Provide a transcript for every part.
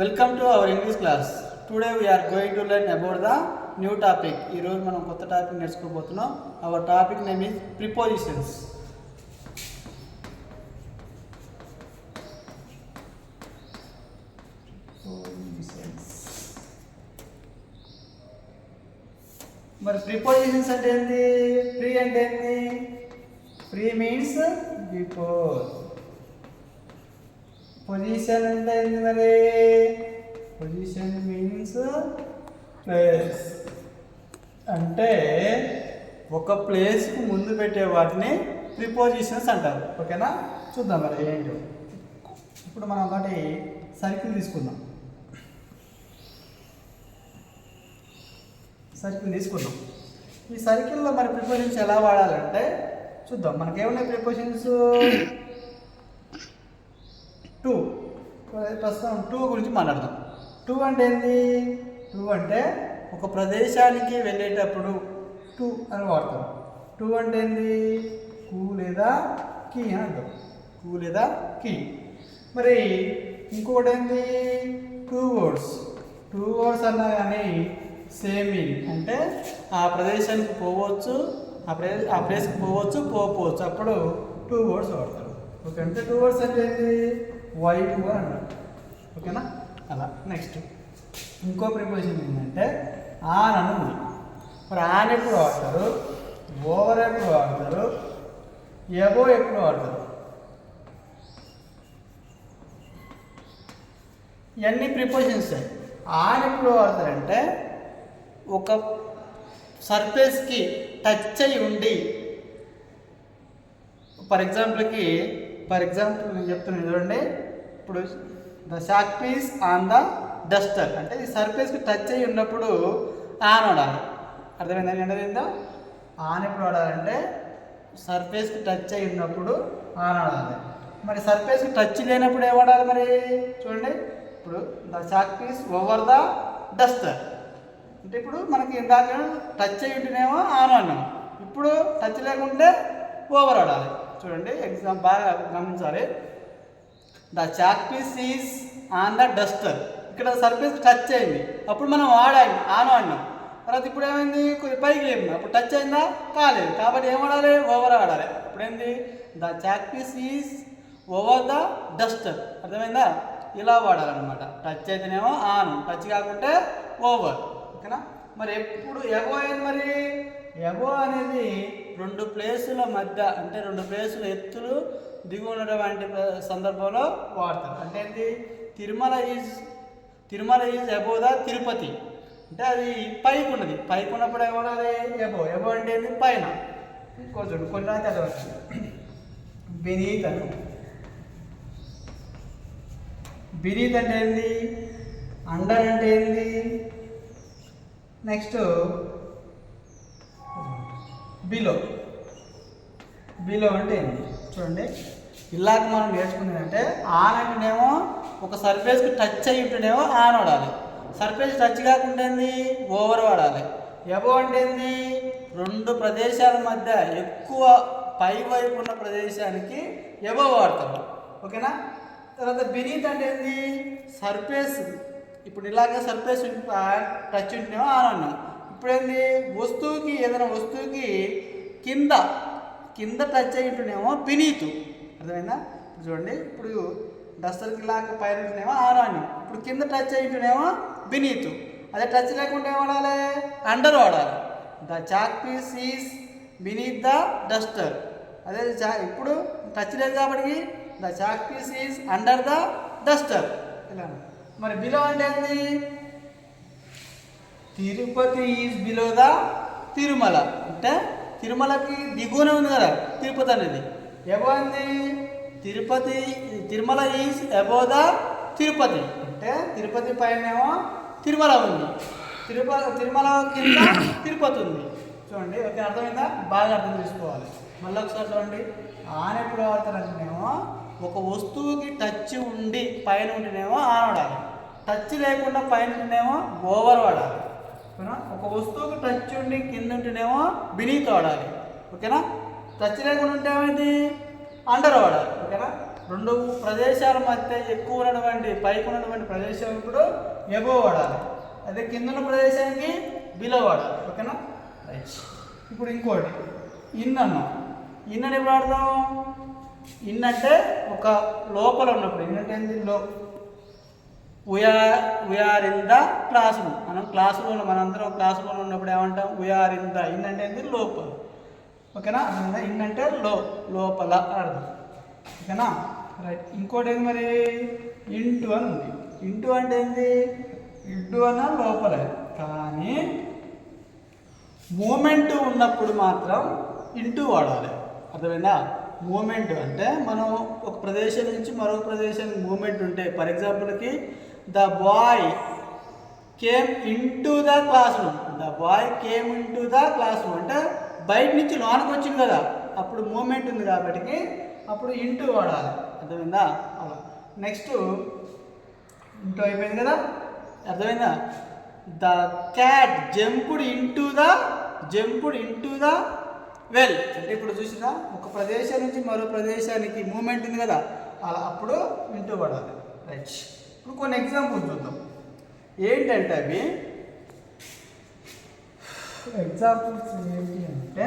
Welcome to our English class. Today we are going to learn about the new topic. ఈ రోజు మనం కొత్త topic నేర్చుకోబోతున్నాం. Our topic name is prepositions. మరి prepositions అంటే ఏంటి? Pre అంటే ఏంటి? Pre means before. పొజిషన్ అంటే ఏంటి మరి? Position means place. అంటే ఒక ప్లేస్కు ముందు పెట్టే వాటిని ప్రిపోజిషన్స్ అంటారు. ఓకేనా? చూద్దాం మరి ఏంటో. ఇప్పుడు మనం ఒకటి సర్కిల్ తీసుకుందాం. ఈ సర్కిల్లో మరి ప్రిపోజిషన్స్ ఎలా వాడాలంటే చూద్దాం. మనకేమున్నాయి ప్రిపోజిషన్స్? టూ. ప్రస్తుతం టూ గురించి మాట్లాడదాం. టూ అంటే ఏంటి? టూ అంటే ఒక ప్రదేశానికి వెళ్ళేటప్పుడు టూ అని వాడతాం. టూ అంటే ఏంటి? కూ లేదా కీ అని అంటాం. కూ లేదా కీ. మరి ఇంకొకటి ఏంటి? టూ వర్డ్స్ అన్నా కానీ సేమ్ మీనింగ్. అంటే ఆ ప్రదేశానికి పోవచ్చు, ఆ ప్లేస్కి పోవచ్చు. అప్పుడు టూ వర్డ్స్ వాడతారు. ఓకే, అంటే టూ వర్డ్స్ అంటే ఏంటి? వైపు అని అంటారు. ఓకేనా? అలా. నెక్స్ట్ ఇంకో ప్రిపోజిషన్ ఏంటంటే ఆన్ అని ఉంది. మరి ఆన్ ఎప్పుడు వాడతారు? ఓవర్ ఎప్పుడు వాడతారు? ఎబో ఎప్పుడు వాడతారు? ఇవన్నీ ప్రిపోజిషన్స్. ఆన్ ఎప్పుడు వాడతారంటే ఒక సర్ఫేస్కి టచ్ అయి ఉండి, ఫర్ ఎగ్జాంపుల్ నేను చెప్తున్నాను చూడండి. ఇప్పుడు the chalk piece on the duster అంటే ఈ సర్ఫేస్కి టచ్ అయ్యి ఉన్నప్పుడు ఆన్ వాడాలి. అర్థమైందా? ఆన్ ఎప్పుడు వాడాలంటే సర్ఫేస్కి టచ్ అయ్యి ఉన్నప్పుడు ఆన్ వాడాలి. మరి సర్ఫేస్కి టచ్ లేనప్పుడు ఏం వాడాలి మరి? చూడండి, ఇప్పుడు the chalk piece over the duster అంటే ఇప్పుడు మనకి ఇందాక టచ్ అయ్యి ఉంటేనేమో ఆన్ అన్నాం. ఇప్పుడు టచ్ లేకుంటే ఓవర్ వాడాలి. చూడండి, ఎగ్జామ్ బాగా గమనించాలి. The chalk piece is on the duster. ఇక్కడ సర్ఫేస్ టచ్ అయింది, అప్పుడు మనం వాడాలి, ఆన్ వాడినాం. తర్వాత ఇప్పుడు ఏమైంది? కొద్ది పైకి లేపినా, అప్పుడు టచ్ అయిందా? కాలేదు. కాబట్టి ఏం వాడాలి? ఓవర్ వాడాలి. ఇప్పుడు ఏంది? The chalk piece is over the duster. అర్థమైందా? ఇలా వాడాలన్నమాట. టచ్ అయితేనేమో ఆన్, టచ్ కాకుంటే ఓవర్. ఓకేనా? మరి ఎప్పుడు ఎబో అయింది మరి? ఎబో అనేది రెండు ప్లేసుల మధ్య, అంటే రెండు ప్లేసుల ఎత్తులు దిగు ఉన్నటువంటి సందర్భంలో వాడతారు. అంటే ఏంటి? Tirumala is above the Tirupati అంటే అది పైకి ఉన్నది. పైకి ఉన్నప్పుడు ఏమన్నది? ఎబో అంటే ఏంటి? పైన. కొంచెం కొన్ని చదవచ్చు. బెనీత్ అని. బెనీత్ అంటే ఏంటి? అండర్ అంటే ఏంటి? నెక్స్ట్ బిలో అంటే ఏంటి? చూడండి, ఇలాగ మనం నేర్చుకునేదంటే ఆన్ అంటేనేమో ఒక సర్ఫేస్కి టచ్ అయ్యి ఉంటేనేమో ఆన్ వాడాలి. సర్ఫేస్ టచ్ కాకుండా ఏంది? ఓవర్ వాడాలి. ఎబో అంటే ఏంది? రెండు ప్రదేశాల మధ్య ఎక్కువ పై వైపు ఉన్న ప్రదేశానికి ఎబో వాడతారు. ఓకేనా? తర్వాత బెనీత్ అంటే ఏంది? సర్ఫేస్ ఇప్పుడు ఇలాగ సర్ఫేస్ టచ్ ఉంటేనేమో ఆన్ అన్నాం. ఇప్పుడు ఏంది? ఏదైనా వస్తువుకి కింద టచ్ అయ్యి ఉంటేనేమో బెనీత్. అర్థమైందా? ఇప్పుడు చూడండి, ఇప్పుడు డస్టర్కి ఇలాగ పైన ఉంటేనేమో ఆన్ అన్నాం. ఇప్పుడు కింద టచ్ అయ్యి ఉంటేనేమో బెనీత్. అదే టచ్ లేకుండా ఏం వాడాలి? అండర్ వాడాలి. The chalk piece is beneath the duster. అదే ఇప్పుడు టచ్ లేదు కాబట్టి the chalk piece is under the duster. ఇలా. మరి బిలో అంటే ఏంటి? Tirupati is below the Tirumala అంటే తిరుమలకి దిగువన ఉంది కదా తిరుపతి అనేది. ఎబో అంది? Tirumala is above the Tirupati అంటే తిరుపతి పైనేమో తిరుమల ఉంది, తిరుమల కింద తిరుపతి ఉంది. చూడండి, ఓకే, అర్థమైందా? బాగా అర్థం చేసుకోవాలి. మళ్ళీ ఒకసారి చూడండి. ఆన్ ఎప్పుడు వాడతారంటేనేమో ఒక వస్తువుకి టచ్ ఉండి పైన ఉంటేనేమో ఆన్ వాడాలి. టచ్ లేకుండా పైన ఉంటేనేమో ఓవర్ వాడాలి. ఓకేనా? ఒక వస్తువుకి టచ్ ఉండి కింద ఉంటేనేమో బెనీత్ వాడాలి. ఓకేనా? టచ్ లేకుండా ఉంటే ఏమైంది? అండర్ వాడాలి. ఓకేనా? రెండు ప్రదేశాల మధ్య ఎక్కువ ఉన్నటువంటి పైకి ఉన్నటువంటి ప్రదేశం ఇప్పుడు ఎబో వాడాలి, అదే కింద ఉన్న ప్రదేశానికి బిలో వాడాలి. ఓకేనా, రైట్. ఇప్పుడు ఇంకోటి ఇన్ అన్నాం. ఇన్ అని ఎప్పుడు వాడదాం? ఇన్ అంటే ఒక లోపల ఉన్నప్పుడు. ఇన్ అంటే ఏంటి? We are in the classroom. మనం క్లాస్ రూమ్లో మనందరం క్లాస్ రూమ్లో ఉన్నప్పుడు ఏమంటాం? We are in the. ఇన్ అంటే ఏంటి? లోపల. ఓకేనా, ఇన్ అంటే లోపల అర్థం. ఓకేనా, రైట్. ఇంకోటి ఏంటి మరి? ఇంటూ అని ఉంది. ఇంటూ అంటే ఏంటి? ఇంటూ అన్న లోపలే, కానీ మూమెంట్ ఉన్నప్పుడు మాత్రం ఇంటూ వాడాలి. అర్థమైందా? మూమెంట్ అంటే మనం ఒక ప్రదేశం నుంచి మరొక ప్రదేశానికి మూమెంట్ ఉంటే, ఫర్ ఎగ్జాంపుల్కి the boy came into the class room. The boy came into the class room అంటే బయట నుంచి లోనకి వచ్చింది కదా, అప్పుడు మూమెంట్ ఉంది కాబట్టి అప్పుడు ఇంటూ వాడాలి. అర్థమైందా? అలా. నెక్స్ట్ ఇంటూ అయిపోయింది కదా, అర్థమైందా? The cat jumped into the well అంటే ఇప్పుడు చూసినా ఒక ప్రదేశం నుంచి మరో ప్రదేశానికి మూమెంట్ ఉంది కదా, అలా అప్పుడు ఇంటూ పడాలి. రైట్. ఇప్పుడు కొన్ని ఎగ్జాంపుల్స్ చూద్దాం. ఏంటంటే అవి ఎగ్జాంపుల్స్ ఏంటి అంటే,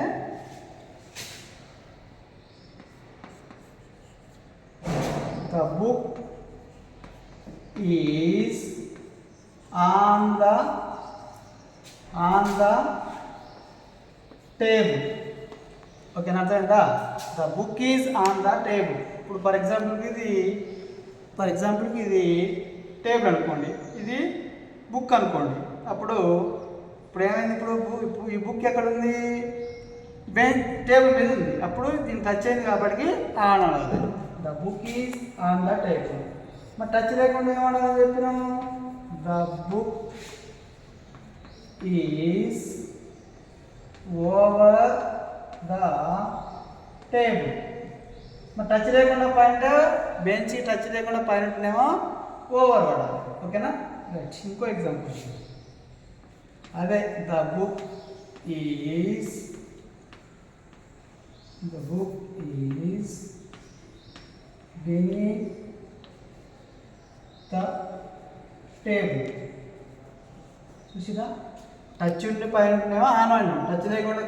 the book is on the table. ఓకేనా, అర్థమైందా? The book is on the table. ఇప్పుడు ఫర్ ఎగ్జాంపుల్కి ఇది టేబుల్ అనుకోండి, ఇది బుక్ అనుకోండి. అప్పుడు ఏమైంది? ఇప్పుడు ఈ బుక్ ఎక్కడ ఉంది? టేబుల్ మీద ఉంది. అప్పుడు దీన్ని టచ్ అయింది కాబట్టి ఆన్ అనాలి. The book is on the table. మరి టచ్ లేకుండా ఏమనాలని చెప్పినాము? The book is over the table. మరి టచ్ లేకుండా పైన బెంచ్ టచ్ లేకుండా పైన ఉంటేనేమో ఓవర్ వాడాలి. ఓకేనా, రైట్. ఇంకో ఎగ్జాంపుల్, అదే the book is beneath the table. చూసిరా, టచ్ ఉంటే పైన ఉంటేనేమో ఆన్ వాడినాం, టచ్ లేకుండా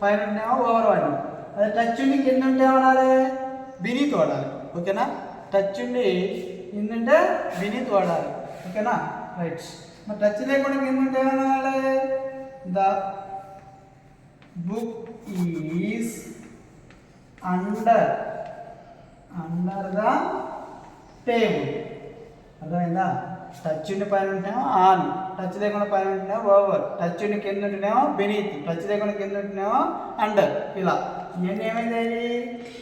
పైన ఉంటేనేమో ఓవర్ వాడినాం. అదే టచ్ ఉండి కింద ఉంటే ఏమనాలి? బినీత్ వాడాలి. ఓకేనా, టచ్ ఉండి కింద ఉంటే బినీత్ వాడాలి. ఓకేనా, రైట్. మరి టచ్ లేకుండా కింద ఉంటే ఏమనాలి? The book is under the table. అర్థమైందా? టచ్ ఉండి పైన ఉంటేనేమో ఆన్, టచ్ లేకుండా పైన ఉంటేనేమో ఓవర్, టచ్ ఉండి కింద ఉంటేనేమో బెనీత్, టచ్ లేకుండా కింద ఉంటేనేమో అండర్. ఇలా ఇవన్నీ ఏమైంది?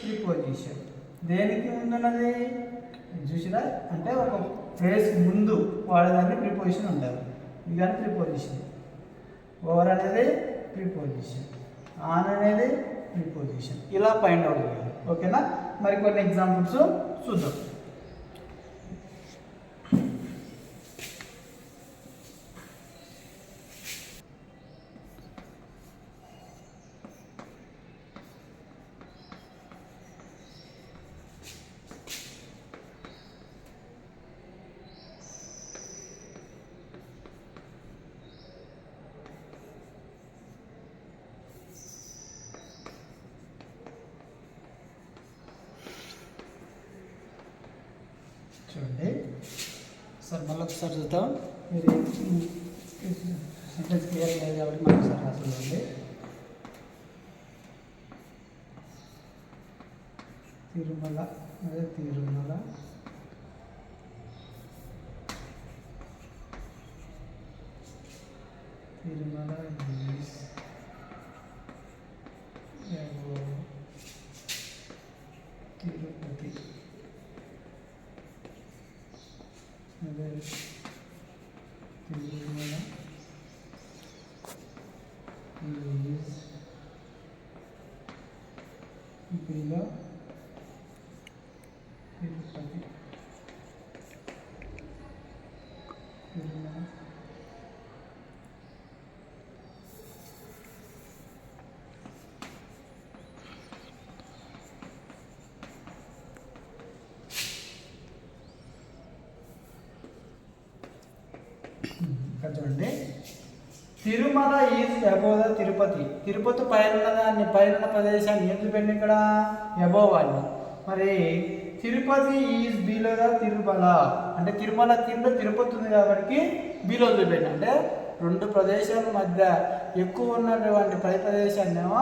ప్రిపోజిషన్. దేనికి ముందున్నది చూసిరా, అంటే ఒక ఫేస్ ముందు వాడేదాన్ని ప్రిపోజిషన్ ఉంటారు. ఇది కానీ ప్రిపోజిషన్. ఓవర్ అనేది ప్రిపోజిషన్, ఆన్ అనేది ప్రిపోజిషన్. ఇలా ఫైండ్ అవుట్ చేయాలి. ఓకేనా, మరి కొన్ని ఎగ్జాంపుల్స్ చూద్దాం. చూడండి సార్, మళ్ళీ ఒకసారి చూద్దాం. మీరు సెంటెన్స్ క్లియర్ లేదు కాబట్టి మళ్ళీ ఒకసారి రాసుకోండి. తిరుమల తిరుపతి. అదే తిరుమల బిలో తిరుపతి. తిరుమల చూడండి, Tirumala is above the Tirupati. Tirupati పైన ప్రదేశాన్ని ఏం చూపండి ఇక్కడ, అబోవ్ అని. మరి Tirupati is below the Tirumala అంటే తిరుమల కింద తిరుపతి ఉంది కాబట్టి బిలో చూపండి. అంటే రెండు ప్రదేశాల మధ్య ఎక్కువ ఉన్నటువంటి పై ప్రదేశాన్ని ఏమో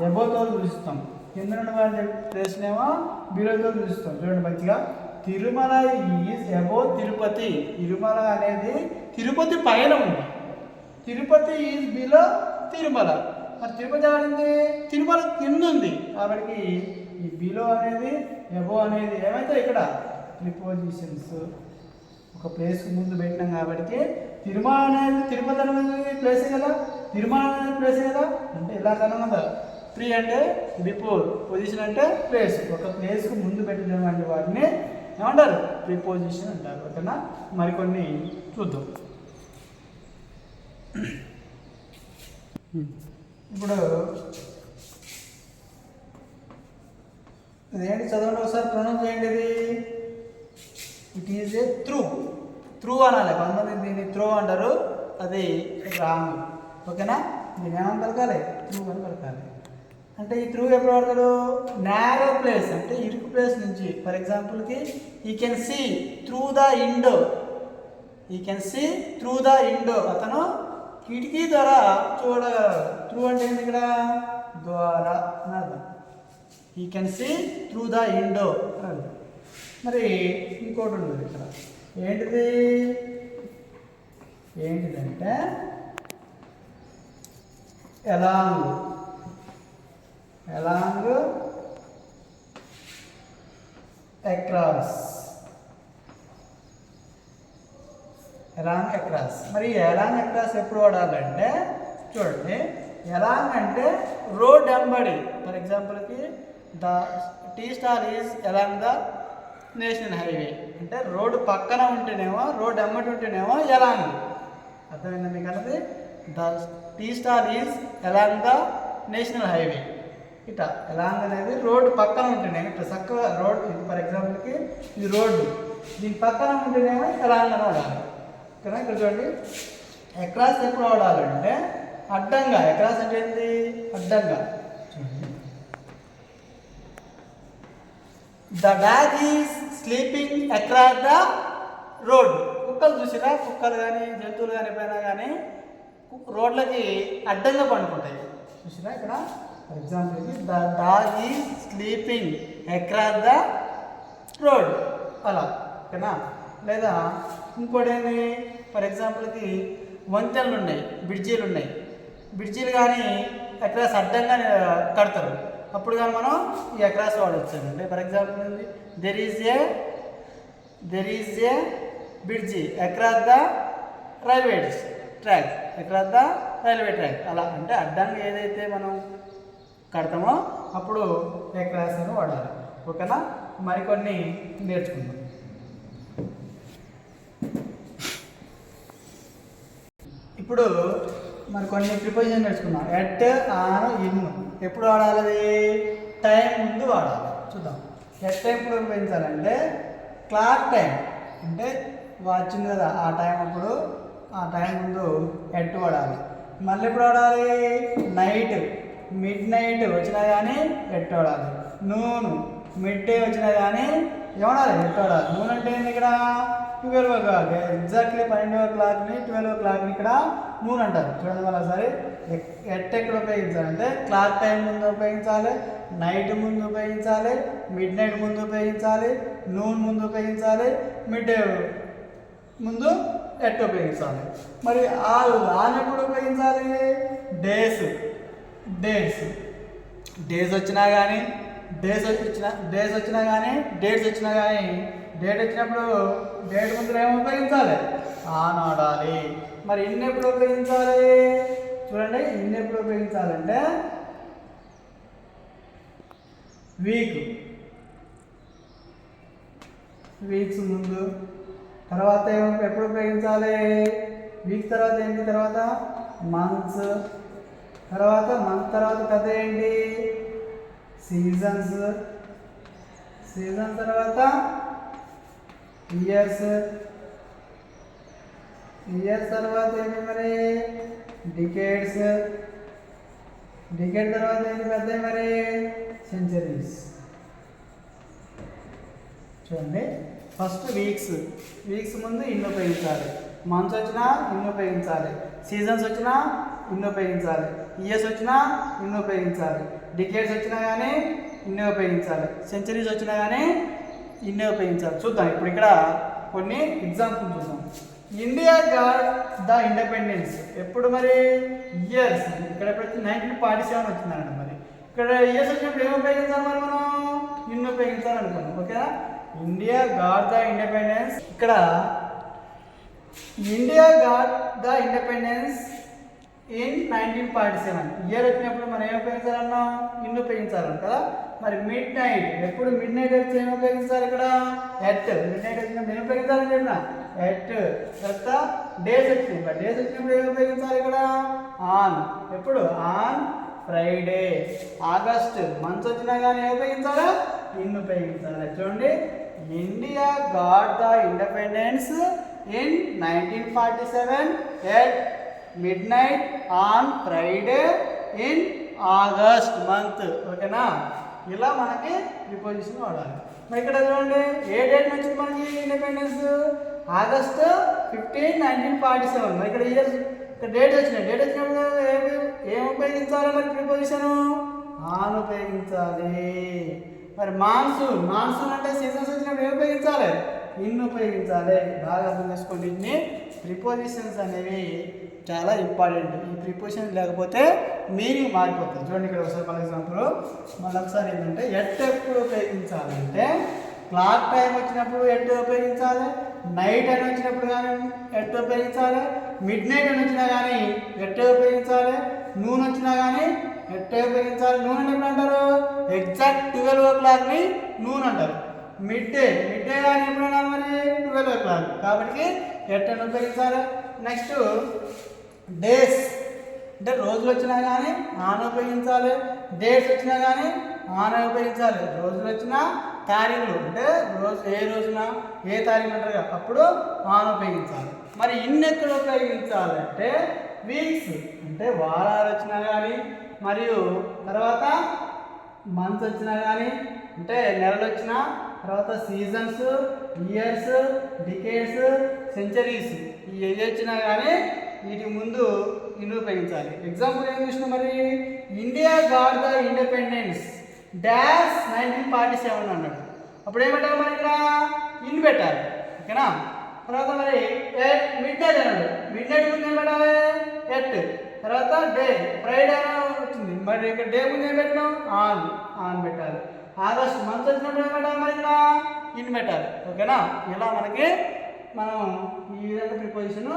అబోవ్తో చూపిస్తాం, కింద ఉన్నటువంటి ప్లేస్నేమో బిలోతో చూపిస్తాం. చూడండి మంచిగా, తిరుమల ఈజ్ అబోవ్ తిరుపతి. తిరుమల అనేది తిరుపతి పైన ఉంది, తిరుపతి ఈజ్ బిలో తిరుమల. మరి తిరుపతి ఆడింది తిరుమల కింద ఉంది కాబట్టి ఈ బిలో అనేది అబోవ్ అనేది ఏమైతే ఇక్కడ ప్రిపోజిషన్స్ ఒక ప్లేస్ ముందు పెట్టినాం కాబట్టి తిరుమల అనేది తిరుపతి అనేది ప్లేసే కదా, తిరుమల అనేది ప్లేసే కదా. అంటే ఇలా కనుక ప్రీ అంటే బిఫోర్, పొజిషన్ అంటే ప్లేస్. ఒక ప్లేస్కు ముందు పెట్టినటువంటి వాటిని ఏమంటారు, ప్రిపోజిషన్ అంటారు. ఓకేనా, మరికొన్ని చూద్దాం. ఇప్పుడు ఇదేంటి చదవండి ఒకసారి, ప్రొనౌన్స్ చేయండి. It is a through. Through అనాలి, కొంతమంది దీన్ని త్రో అంటారు, అది రాంగ్. ఓకేనా, దీన్ని ఏమని పలకాలి, త్రూ అని పలకాలి. అంటే ఈ త్రూ ఎప్పుడు వాడతాడు, నేరో ప్లేస్ అంటే ఇరుకు ప్లేస్ నుంచి. ఫర్ ఎగ్జాంపుల్కి he can see through the window, he can see through the window, అతను కిటికీ ద్వారా చూడగలడు. త్రూ అంటే ఏంటి ఇక్కడ, ద్వారా అని అర్థం. I can see through the window అని అర్థం. మరి ఇంకోటి ఉంది ఇక్కడ, ఏంటిదంటే ఎలాంగ్ అక్రాస్. మరి ఎలాంగ్ అక్రాస్ ఎప్పుడు వాడాలంటే, చూడండి, ఎలాంగ్ అంటే రోడ్ ఎంబడి. ఫర్ ఎగ్జాంపుల్కి the tea stall is along the national highway అంటే రోడ్డు పక్కన ఉంటేనేమో, రోడ్ ఎంబడి ఉంటేనేమో ఎలాంగ్. అర్థమైందా మీకు అన్నది, the tea stall is along the national highway. ఇట్లా ఎలాంగ్ అనేది రోడ్డు పక్కన ఉంటేనేమో, ఇట్లా చక్కగా రోడ్, ఇది ఫర్ ఎగ్జాంపుల్కి ఇది రోడ్డు, దీని పక్కన ఉంటేనేమో ఎలాంగ్ అని వాడాలి. ఓకేనా, ఇక్కడ చూడండి, అక్రాస్ ఎప్పుడు వాడాలంటే అడ్డంగా. అక్రాస్ అంటే ఏంటి, అడ్డంగా. The dog is sleeping across the road. కుక్కలు చూసిరా, కుక్కలు కానీ జంతువులు కానీ ఎప్పుడైనా కానీ రోడ్లకి అడ్డంగా పండుకుంటాయి, చూసిరా ఇక్కడ. ఫర్ ఎగ్జాంపుల్కి the dog is sleeping across the road, అలా. ఓకేనా, లేదా ఇంకోటి ఏంటి, ఫర్ ఎగ్జాంపుల్కి వంతెనలు ఉన్నాయి, బ్రిడ్జీలు ఉన్నాయి. బ్రిడ్జీలు కానీ అక్రాస్ అడ్డంగా కడతారు, అప్పుడు కానీ మనం ఈ అక్రాస్ వాడవచ్చు. అంటే for example there is a bridge across the railway track, అలా. అంటే అడ్డంగా ఏదైతే మనం కడతామో అప్పుడు అక్రాస్ అని వాడాలి. ఓకేనా, మరికొన్ని నేర్చుకుందాం. ఇప్పుడు మరి కొన్ని ప్రిపోజిషన్ నేర్చుకున్నాం. ఎట్, ఆన్, ఇన్ ఎప్పుడు వాడాలి, టైం ముందు వాడాలి. చూద్దాం, ఎట్ ఎప్పుడు ఉపయోగించాలంటే క్లాక్ టైం అంటే వాచ్ ఉంది కదా, ఆ టైం అప్పుడు, ఆ టైం ముందు ఎట్ వాడాలి. మళ్ళీ ఎప్పుడు వాడాలి, నైట్, మిడ్ నైట్ వచ్చినా కానీ ఎట్ వాడాలి. నూన్, మిడ్ డే వచ్చినా కానీ ఏమడాలి, ఎట్ వాడాలి. నూన్ అంటే ఏంటి ఇక్కడ, 12 o'clock, ఎగ్జాక్ట్లీ 12 o'clockని 12 o'clockని ఇక్కడ నూన్ అంటారు. చూడండి మళ్ళీ ఒకసారి, ఎట్ ఎక్కడ ఉపయోగించాలంటే క్లాక్ టైం ముందు ఉపయోగించాలి, నైట్ ముందు ఉపయోగించాలి, మిడ్ నైట్ ముందు ఉపయోగించాలి, నూన్ ముందు ఉపయోగించాలి, మిడ్ డే ముందు ఎట్ ఉపయోగించాలి. మరి ఆన్ ఎప్పుడు ఉపయోగించాలి, డేస్ వచ్చినా కానీ, డేట్స్ వచ్చినా కానీ, డేట్ వచ్చినప్పుడు డేట్ ముందు ఏమో ఉపయోగించాలి, ఆన్ వాడాలి. మరి ఇన్ని ఎప్పుడు ఉపయోగించాలి, చూడండి, ఇన్ని ఎప్పుడు ఉపయోగించాలంటే వీక్స్ ముందు. తర్వాత ఎప్పుడు ఉపయోగించాలి, వీక్ తర్వాత ఏంటి, తర్వాత మంత్స్, తర్వాత మంత్ తర్వాత పెద్ద ఏంటి, సీజన్స్ తర్వాత ఇయర్స్, ఇయర్స్ తర్వాత ఏంటి మరి డికేడ్స్, డికేడ్ తర్వాత ఏంటి పెద్ద మరి సెంచరీస్. చూడండి ఫస్ట్ వీక్స్, వీక్స్ ముందు ఇన్ని ఉపయోగించాలి, మంత్స్ వచ్చినా ఇన్ని ఉపయోగించాలి, సీజన్స్ వచ్చినా ఇన్ని ఉపయోగించాలి, ఇయర్స్ వచ్చినా ఇన్ని ఉపయోగించాలి, డికేడ్స్ వచ్చినా కానీ ఇన్నే ఉపయోగించాలి, సెంచరీస్ వచ్చినా కానీ ఇన్నే ఉపయోగించాలి. చూద్దాం ఇప్పుడు ఇక్కడ కొన్ని ఎగ్జాంపుల్ చూద్దాం. ఇండియా గాట్ ద ఇండిపెండెన్స్ ఎప్పుడు మరి ఇయర్స్, ఇక్కడ ఎప్పుడైతే 1947 వచ్చిందన్నమాట. మరి ఇక్కడ ఇయర్స్ వచ్చినప్పుడు ఏమి ఉపయోగించాలి మరి మనం ఇన్ని ఉపయోగించాలి అనుకున్నాం. ఓకేనా, ఇండియా గాట్ ద ఇండిపెండెన్స్, ఇక్కడ India got the independence in 1947 year వచ్చినప్పుడు మనం ఏం ఉపయోగించాలన్నాం ఇన్ని ఉపయోగించాలన్నాం కదా. మరి మిడ్ నైట్ ఎప్పుడు మిడ్ నైట్ వచ్చి ఏమి ఉపయోగించాలి ఇక్కడ ఎట్, మిడ్ నైట్ వచ్చినప్పుడు ఏం ఉపయోగించాలని చెప్పిన ఎట్. తర్వాత డేస్ వచ్చినాయి, మరి డేస్ వచ్చినప్పుడు ఏమి ఉపయోగించాలి ఇక్కడ ఆన్, ఎప్పుడు ఆన్ ఫ్రైడే. ఆగస్ట్ మంత్స్ వచ్చినా కానీ ఏమి ఉపయోగించాలా ఇన్ని ఉపయోగించాలి. చూడండి India got the independence in 1947 at midnight on Friday in August month. ఓకేనా, ఇలా మనకి ప్రిపోజిషన్ వాడాలి. మరి ఇక్కడ చూడండి ఏ డేట్ నుంచి మనకి ఇండిపెండెన్స్ ఆగస్ట్ 15, 1947. మరి ఇక్కడ ఇయర్స్ ఇక్కడ డేట్ వచ్చినాయి, డేట్ వచ్చినప్పుడు ఏం ఉపయోగించాలి మరి ప్రిపోజిషన్ ఆన్ ఉపయోగించాలి. మరి మాన్సూన్, మాన్సూన్ అంటే సీజన్స్ వచ్చినప్పుడు ఏం ఉపయోగించాలి ఇన్ని ఉపయోగించాలి. బాగా అర్థం చేసుకోండి, ఇన్ని ప్రిపోజిషన్స్ అనేవి చాలా ఇంపార్టెంట్. ఈ ప్రిపోజిషన్ లేకపోతే మీనింగ్ మారిపోతుంది. చూడండి ఇక్కడ ఒకసారి మన ఎగ్జాంపుల్ మళ్ళీ ఒకసారి ఏంటంటే ఎట్ ఎప్పుడు ఉపయోగించాలంటే క్లాక్ టైం వచ్చినప్పుడు ఎట్ ఉపయోగించాలి, నైట్ అని వచ్చినప్పుడు కానీ ఎట్ ఉపయోగించాలి, మిడ్ నైట్ అని వచ్చినా కానీ ఎట్ ఉపయోగించాలి, నూనె వచ్చినా కానీ ఎట్ ఉపయోగించాలి. నూనె ఎప్పుడు అంటారు ఎగ్జాక్ట్ 12 o'clock నూనె అంటారు. మిడ్ డే కానీ ఎప్పుడు అన్నారు మరి 12 o'clock, కాబట్టి ఎట్ అని ఉపయోగించాలి. నెక్స్ట్ డేస్ అంటే రోజులు వచ్చినా కానీ ఆన్ ఉపయోగించాలి, డేట్స్ వచ్చినా కానీ ఆన్ ఉపయోగించాలి. రోజులు వచ్చినా తారీఖులు అంటే రోజు ఏ రోజున ఏ తారీఖు అంటారు కదా అప్పుడు ఆన్ ఉపయోగించాలి. మరి ఇన్ని ఎక్కడ ఉపయోగించాలంటే వీక్స్ అంటే వారాలు వచ్చినా కానీ, మరియు తర్వాత మంత్స్ వచ్చినా కానీ అంటే నెలలు వచ్చినా, తర్వాత సీజన్స్, ఇయర్స్, డికేడ్స్, సెంచరీస్ ఇవి వచ్చినా కానీ వీటి ముందు ఇన్ని ఉపయోగించాలి. ఎగ్జాంపుల్ ఏం చూసినా మరి India got the independence dash 1947 అన్నాడు, అప్పుడు ఏమంటారు మరి ఇక్కడ ఇన్ పెట్టాలి. ఓకేనా, తర్వాత మరి మిడ్ నైట్ అన్నాడు, మిడ్ నైట్ ముందు ఏం పెట్టాలి ఎట్. తర్వాత డే ఫ్రైడే వచ్చింది, మరి ఇక్కడ డే ముందు ఏం పెట్టినాం ఆన్, ఆన్ పెట్టాలి. ఆగస్ట్ మంత్ వచ్చినప్పుడు ఏం పెట్టాలి మరి ఇక్కడ ఇన్ పెట్టాలి. ఓకేనా, ఇలా మనకి మనం ఈ విధంగా ప్రిపోజిషన్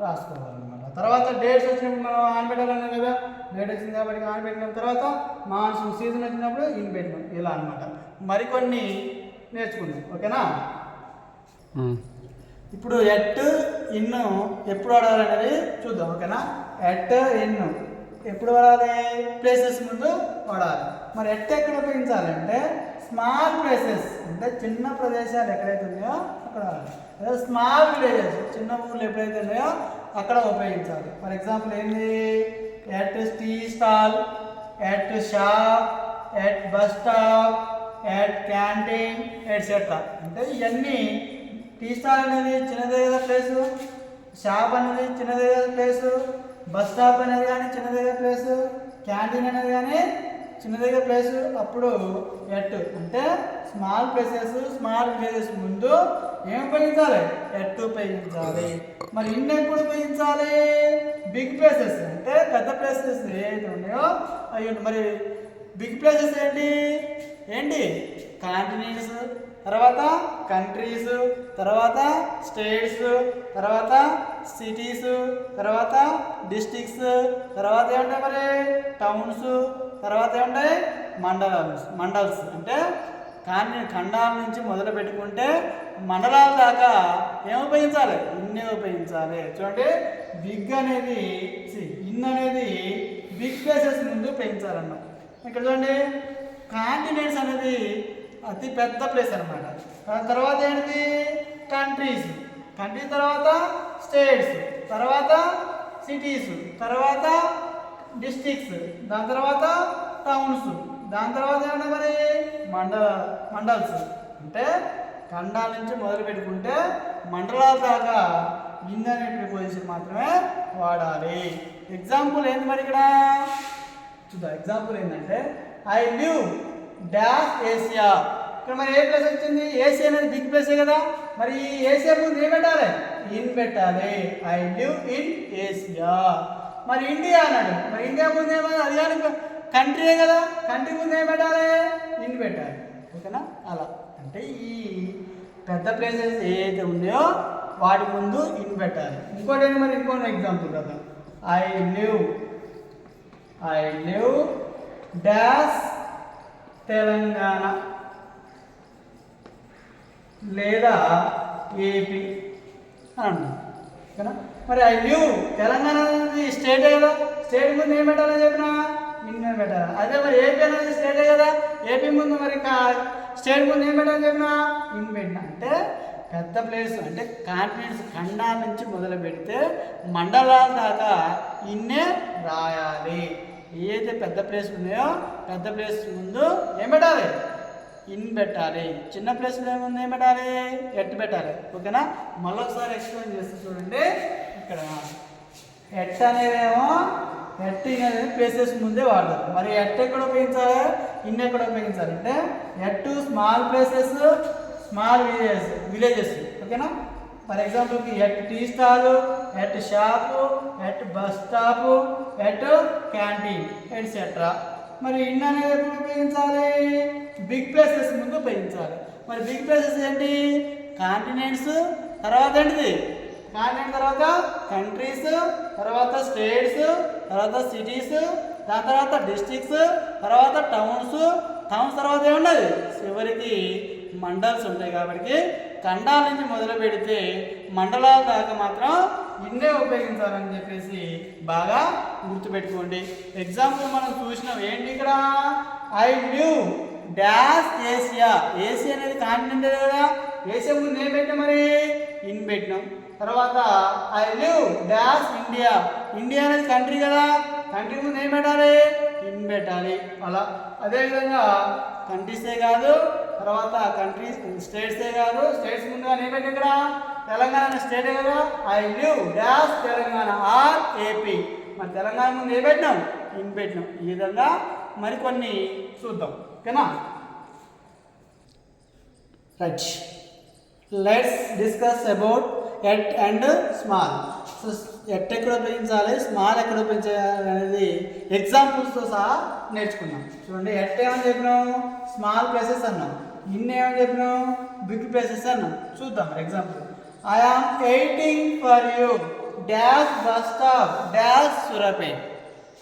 రాసుకోవాలన్నమాట. తర్వాత డేట్స్ వచ్చినప్పుడు మనం ఆన్ పెట్టాలన్నాం కదా, డేట్ వచ్చింది కాబట్టి ఆన్ పెట్టిన తర్వాత మాన్సూన్ సీజన్ వచ్చినప్పుడు ఇన్ పెట్టినాం, ఇలా అనమాట. మరికొన్ని నేర్చుకుందాం. ఓకేనా, ఇప్పుడు ఎట్ ఇన్ను ఎప్పుడు వాడాలనేది చూద్దాం. ఓకేనా, ఎట్ ఇన్ను ఎప్పుడు వాడాలి ప్లేసెస్ ముందు వాడాలి. మరి ఎట్ ఎక్కడ ఉపయోగించాలంటే స్మాల్ ప్లేసెస్ అంటే చిన్న ప్రదేశాలు ఎక్కడైతే ఉన్నాయో అక్కడ వాడాలి. స్మాల్ విలేజెస్ చిన్న ఊళ్ళు ఎప్పుడైతే ఉన్నాయో అక్కడ ఉపయోగించాలి. ఫర్ ఎగ్జాంపుల్ ఏంది at T stall, at shop, at bus stop, at canteen etcetera. అంటే ఇవన్నీ టీ స్టాల్ అనేది చిన్నదే కదా ప్లేసు, షాప్ అనేది చిన్నదే కదా ప్లేసు, బస్ స్టాప్ అనేది కానీ చిన్నదే కదా ప్లేసు, క్యాంటీన్ అనేది కానీ చిన్నదిగా ప్లేస్. అప్పుడు ఎట్ అంటే స్మాల్ ప్లేసెస్, స్మాల్ విలేజెస్ ముందు ఏం ఉపయోగించాలి ఎట్ ఉపయోగించాలి. మరి ఇన్ని ఎప్పుడు ఉపయోగించాలి బిగ్ ప్లేసెస్ అంటే పెద్ద ప్లేసెస్ ఏదైతే ఉన్నాయో అవి. మరి బిగ్ ప్లేసెస్ ఏంటి ఏంటి కాంటినెంట్స్, తర్వాత కంట్రీస్, తర్వాత స్టేట్స్, తర్వాత సిటీస్, తర్వాత డిస్ట్రిక్ట్స్, తర్వాత ఏమంటాయి మరి టౌన్స్, తర్వాత ఏమంటాయి మండల్స్ అంటే ఖండాల నుంచి మొదలు పెట్టుకుంటే మండలాల దాకా ఏం ఉపయోగించాలి ఇన్నే ఉపయోగించాలి. చూడండి బిగ్ అనేది ఇన్ అనేది బిగ్ ప్లేసెస్ ముందు ఉపయోగించాలన్నాం. ఇక్కడ చూడండి కాంటినెంట్స్ అనేది అతి పెద్ద ప్లేస్ అనమాట. తర్వాత ఏంటిది కంట్రీస్, కంట్రీస్ తర్వాత స్టేట్స్, తర్వాత సిటీస్, తర్వాత డిస్ట్రిక్ట్స్, దాని తర్వాత టౌన్స్, దాని తర్వాత ఏమన్నా మరి మండల్స్. అంటే ఖండాల నుంచి మొదలు పెట్టుకుంటే మండలాల దాకా ఇన్ అనే ప్రిపోజిషన్ మాత్రమే వాడాలి. ఎగ్జాంపుల్ ఏంటి మరి ఇక్కడ చూద్దాం. ఎగ్జాంపుల్ ఏంటంటే ఐ లివ్ డాష్ ఏషియా. ఇక్కడ మరి ఏ ప్లేస్ వచ్చింది? ఏషియా అనేది బిగ్ ప్లేసే కదా. మరి ఈ ఏషియా ముందు ఏం పెట్టాలి? ఇన్ పెట్టాలి. I live in Asia. మరి ఇండియా అన్నాడు. మరి ఇండియా ముందు ఏమన్నా అది కానీ కంట్రీయే కదా. కంట్రీ ముందు ఏం పెట్టాలి? ఇన్ పెట్టాలి. ఓకేనా? అలా అంటే ఈ పెద్ద ప్లేసెస్ ఏదైతే ఉన్నాయో వాటి ముందు ఇన్ పెట్టాలి. ఇంకోటి మరి ఇంకోటి ఎగ్జాంపుల్ కదా. ఐ లివ్ డాష్ తెలంగాణ లేదా ఏపీ అని. ఓకేనా? మరి ఐ లివ్ తెలంగాణ అనేది స్టేటే కదా. స్టేట్ ముందు ఏం పెట్టాలని చెప్పినా ఇన్ పెట్టాలి. అదే మరి ఏపీ అనేది స్టేటే కదా. ఏపీ ముందు మరి స్టేట్ ముందు ఏం పెట్టాలని చెప్పినా ఇన్ పెట్టిన. అంటే పెద్ద ప్లేస్ అంటే కాంటినెంట్స్ ఖండాల నుంచి మొదలు పెడితే మండలాల దాకా ఇన్నే రాయాలి. ఏదైతే పెద్ద ప్లేస్ ఉన్నాయో పెద్ద ప్లేస్ ముందు ఏం పెట్టాలి? ఇన్ పెట్టాలి. చిన్న ప్లేస్లో ఏముంది ఏం పెట్టాలి? ఎట్ పెట్టాలి. ఓకేనా? మళ్ళొకసారి ఎక్స్ప్లెయిన్ చేస్తే చూడండి. ఇక్కడ ఎట్ అనేదేమో ఎట్ అనేది ప్లేసెస్ ముందే వాడతారు. మరి ఎట్ ఎక్కడ ఉపయోగించాలి? ఇన్ ఎక్కడ ఉపయోగించాలి అంటే at small places, small villages. ఓకేనా? ఫర్ ఎగ్జాంపుల్కి at T stall, at shop, at bus stop, at canteen etcetera. మరి ఇన్ అనేది ఎప్పుడు ఉపయోగించాలి? బిగ్ ప్లేసెస్ ముందు ఉపయోగించాలి. మరి బిగ్ ప్లేసెస్ ఏంటి? కాంటినెంట్స్, తర్వాత ఏంటిది? కాంటినెంట్ తర్వాత కంట్రీస్, తర్వాత స్టేట్స్, తర్వాత సిటీస్, దాని తర్వాత డిస్ట్రిక్ట్స్, తర్వాత టౌన్స్ తర్వాత ఏమున్నది? చివరికి మండల్స్ ఉంటాయి. కాబట్టి ఖండాల నుంచి మొదలు పెడితే మండలాల దాకా మాత్రం ఇన్నే ఉపయోగించాలని చెప్పేసి బాగా గుర్తుపెట్టుకోండి. ఎగ్జాంపుల్ మనం చూసినాం ఏంటి ఇక్కడ? I live dash Asia. Asia అనేది కాంటినెంట్ కదా. ఏషియా ముందు ఏం పెట్టినాం మరి? ఇన్ పెట్టినాం. తర్వాత I live dash India. India అనేది కంట్రీ కదా. కంట్రీ ముందు ఏం పెట్టాలి? ఇన్ పెట్టాలి. అలా అదేవిధంగా కంట్రీసే కాదు, తర్వాత కంట్రీస్ స్టేట్సే కాదు. స్టేట్స్ ముందుగా ఏం పెట్టి ఇక్కడ తెలంగాణ స్టేటే కదా. I live dash Telangana are AP. మరి తెలంగాణ ముందు ఏం పెట్టినాం? ఇన్ పెట్టినాం. ఈ విధంగా మరికొన్ని చూద్దాం. ఓకేనా? Right, let's discuss about at and small. So at ఎక్కడ ఉపయోగించాలి, స్మాల్ ఎక్కడ ఉపయోగించాలి అనేది ఎగ్జాంపుల్స్తో సహా నేర్చుకున్నాం. చూడండి, ఎట్ ఏమని చెప్పినాం? స్మాల్ ప్లేసెస్ అన్నాం. ఇన్ ఏమని చెప్పినాం? బిగ్ ప్లేసెస్ అన్నాం. చూద్దాం example. I am waiting for you dash bus stop dash Suryapet.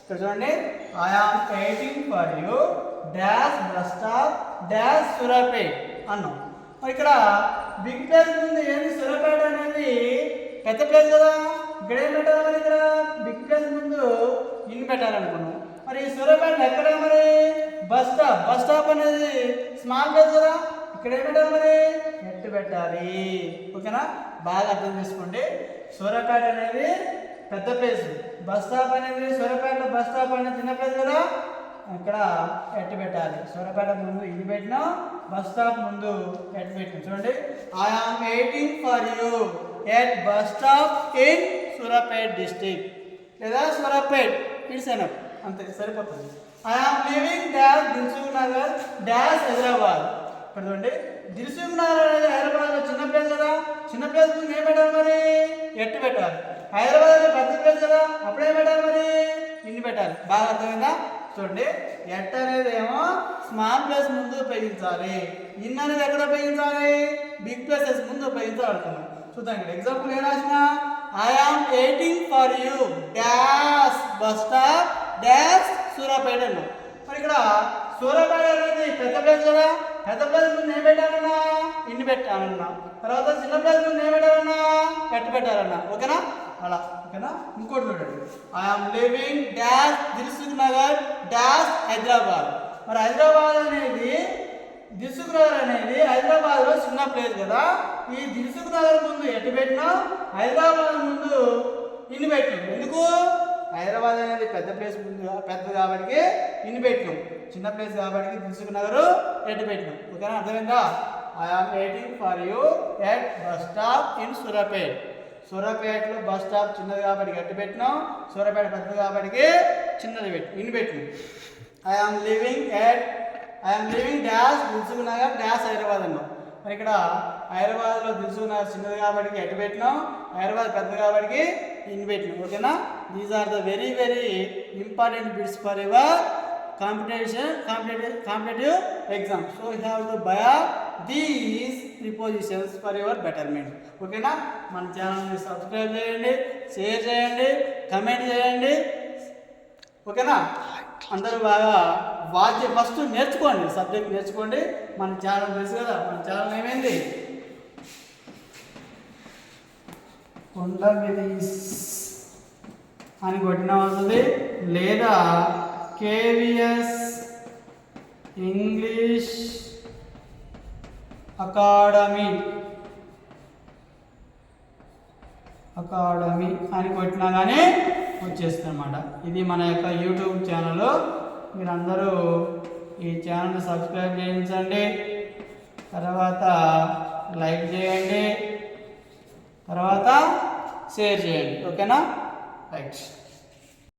ఇక్కడ చూడండి, I am waiting for you dash bus stop dash Suryapet అన్నాం. మరి ఇక్కడ బిగ్ ప్లేస్ ముందు ఏంది? సూర్యాపేట అనేది పెద్ద ప్లేస్ కదా. ఇక్కడ ఏం పెట్టాలి? మరి ఇక్కడ బిగ్ ప్లేస్ ముందు ఇన్ పెట్టాలనుకున్నాం. మరి సూర్యాపేట ఎక్కడ? మరి బస్ స్టాప్ అనేది స్మాల్ ప్లేస్ కదా. ఇక్కడ ఏం పెట్టాలి? మరి ఎట్ పెట్టాలి. ఓకేనా? బాగా అర్థం చేసుకోండి. సూర్యాపేట అనేది పెద్ద ప్లేస్, బస్ స్టాప్ అనేది సూర్యాపేట బస్ స్టాప్ అనేది చిన్న ప్లేస్ కదా. ఇక్కడ ఎట్ పెట్టాలి. సూర్యాపేట ముందు ఇది పెట్టినాం, బస్ స్టాప్ ముందు ఎట్ పెట్టినాం. చూడండి, I am waiting for you at bus stop in Suryapet district లేదా సూర్యాపేట్. ఇట్స్ ఎనఫ్, అంతే సరిపోతుంది. I am living dash Dilsukh Nagar dash Hyderabad. ఇక్కడ చూడండి, దిల్సుఖ్ నగర్ అనేది హైదరాబాద్లో చిన్న ప్లేస్ కదా. చిన్న ప్లేస్ ముందు ఏం పెట్టాలి? మరి ఎట్టు పెట్టాలి. హైదరాబాద్ అనేది పెద్ద ప్లేస్ కదా. అప్పుడేం పెట్టాలి? మరి ఇన్ని పెట్టాలి. బాగా అర్థమైందా? చూడండి, ఎట్ అనేది ఏమో స్మాల్ ప్లేస్ ముందు ఉపయోగించాలి. ఇన్ అనేది ఎక్కడ ఉపయోగించాలి? బిగ్ ప్లేసెస్ ముందు ఉపయోగించాలి. చూద్దాం. ఇక్కడ ఎగ్జాంపుల్ ఏం రాసిన? I am waiting for you dash bus stop dash Suryapeta అన్నాం. మరి ఇక్కడ సూర్యాపేట అనేది పెద్ద ప్లేస్ కదా. పెద్ద ప్లేస్ ముందు ఏం పెట్టాలన్నా? ఇన్ని పెట్టాలన్నా. తర్వాత చిన్న ప్లేస్ ముందు ఏం పెట్టాలన్నా? ఎట్ పెట్టాలన్నా. ఓకేనా? అలా. ఓకేనా? ఇంకోటి చూడండి, I am living dash Dilsukh Nagar dash Hyderabad. మరి హైదరాబాద్ అనేది దిల్సుఖ్ నగర్ అనేది హైదరాబాద్లో చిన్న ప్లేస్ కదా. ఈ దిల్సుఖ్ నగర్ ముందు ఎటు పెట్టినా, హైదరాబాద్ ముందు ఇన్ని పెట్టినాం. ఎందుకు? హైదరాబాద్ అనేది పెద్ద ప్లేస్ పెద్దది కాబట్టి ఇన్ని పెట్టినాం, చిన్న ప్లేస్ కాబట్టి దిల్సుఖ్ నగర్ ఎటు పెట్టినాం. ఓకేనా, అర్థమైందా? I am waiting for you at bus stop in Suryapet. సూర్యాపేటలో బస్ స్టాప్ చిన్నది కాబట్టి గట్టి పెట్టినాం, సూర్యాపేట పెద్దది కాబట్టి చిన్నది ఇన్ని పెట్టినాం. I am living dash Dilsukh Nagar dash Hyderabad అన్నాం. మరి ఇక్కడ హైదరాబాద్లో దిల్సుఖ్ నగర్ చిన్నది కాబట్టి ఎటు పెట్టినాం, హైదరాబాద్ పెద్దది కాబట్టి ఇన్ని పెట్టినాం. ఓకేనా, these are the very very important bits for your competitive exam. So you have to by these prepositions for your betterment. ఓకేనా, మన ఛానల్ని సబ్స్క్రైబ్ చేయండి, షేర్ చేయండి, కమెంట్ చేయండి. ఓకేనా, అందరూ బాగా ఫస్ట్ నేర్చుకోండి, సబ్జెక్ట్ నేర్చుకోండి. మన ఛానల్ తెలుసు కదా, మన ఛానల్ ఏమైంది, కొండగిరీస్ అని కొట్టినా వస్తుంది, లేదా కేవిఎస్ ఇంగ్లీష్ అకాడమీ అని కొట్టినా కానీ వచ్చేస్తుంది అన్నమాట. ఇది మన యొక్క యూట్యూబ్ ఛానల్. మీరందరూ ఈ ఛానల్ని సబ్స్క్రైబ్ చేయించండి, తర్వాత లైక్ చేయండి, తర్వాత షేర్ చేయండి. ఓకేనా, రైట్.